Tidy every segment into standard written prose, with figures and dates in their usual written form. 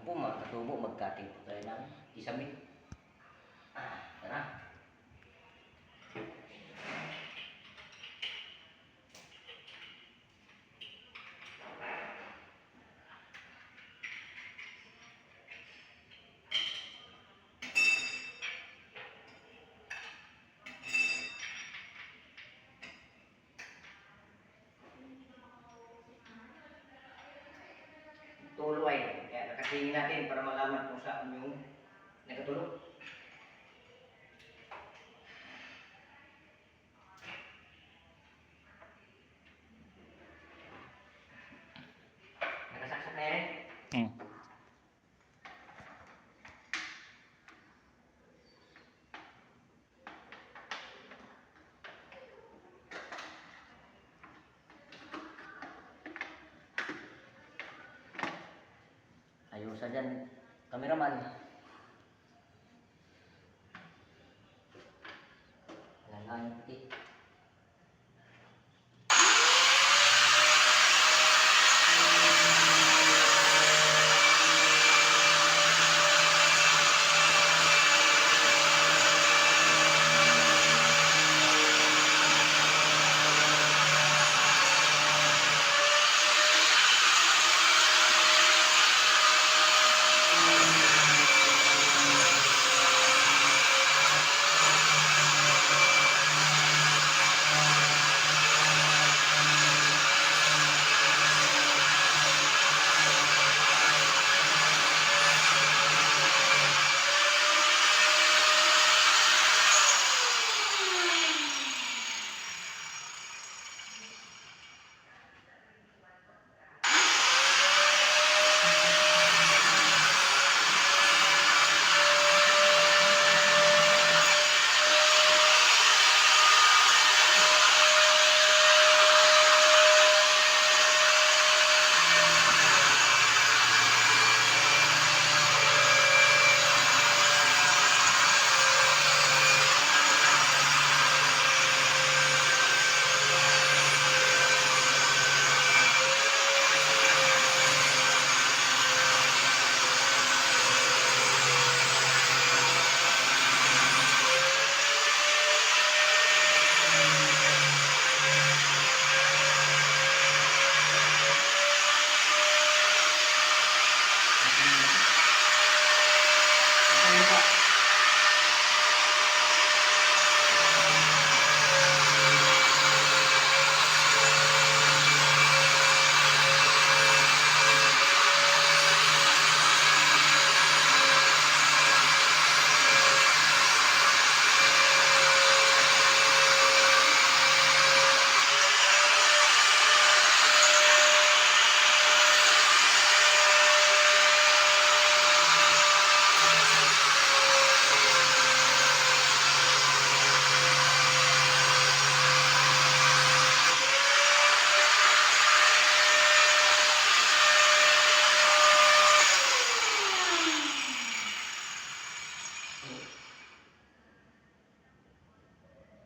po mga katubo, mag-cutting po tayo ng isabit. Tara. Tulo ay, kaya nakatingin natin para malaman kung saan yung nakatulog. Nakasaksak na yan. Ayusan dyan, kameraman. Langan puti.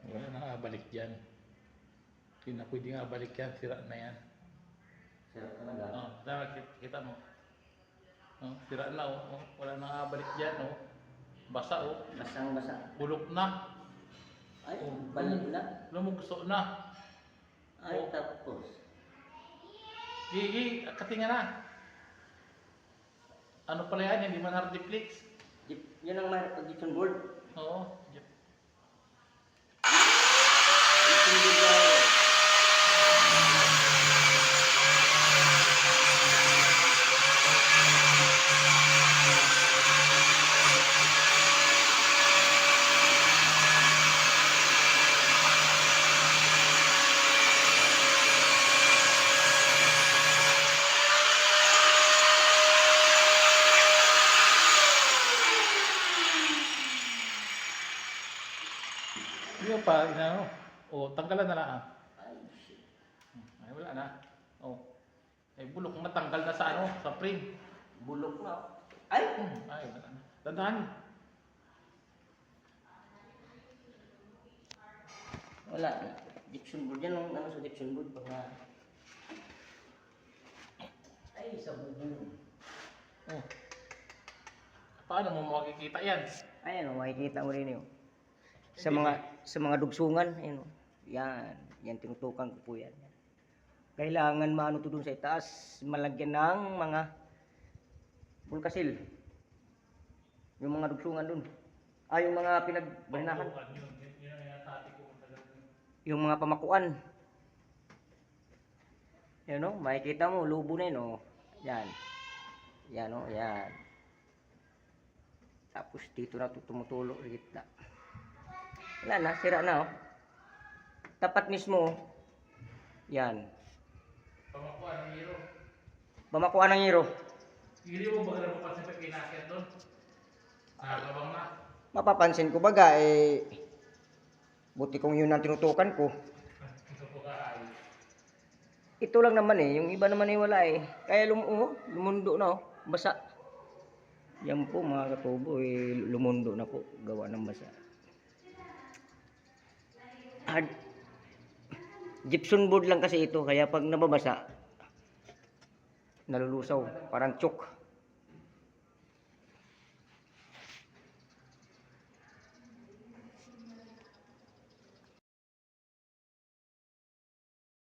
Wala nang abalik dyan. Hindi na pwede nga abalik yan, sira na yan. Sarap talaga. Tama, kita mo. Sira na, wala nang abalik dyan. Basa, Basang-basa. bulok na. Ay, balik na. Lumugso na. Ay, tapos. Katinga na. Ano pala yan, hindi man hardiplex. Yun ang mahirap pag Gibson board. Oo. Gibson board na. Hindi pa, tanggalan na lang. Ay, shit. Ay, wala na. Bulok na, tanggal na sa sa frame. Bulok na. Ay! Ay, wala na. Tandaan. Wala. Gibson board yan. Ano sa Gibson board? Pag na... Ay, sa bubong. Paano mo makikita yan? Ayan o, makikita mo rin yun. Sa mga dugsungan, ayan o. Yan, tinutukan ko po yan. Kailangan maano to dun sa itaas, malagyan ng mga bulkasil. Yung mga dugsungan dun. Yung mga pinagbalinahan. Yun ang inatati ko. Yung mga pamakuan. Yan o, makikita mo, lubo na yun o. Yan. Yan o, yan. Tapos dito na ito tumutulo. Gitna. Wala na, sira na o. Tapat mismo o. Yan. Pamakuha ng hero. Pamakuan ng hero. Hindi mo ba ganun mapansin pa pinakit doon? Nakakabang na. Mapapansin ko baga buti kong yun ang tinutukan ko. Ito po ka ay. Ito lang naman yung iba naman wala Kaya lumundo na basa. Yan po mga katubo lumundo na po, gawa ng basa. Gypsum board lang kasi ito, kaya pag nababasa nalulusaw, parang chok.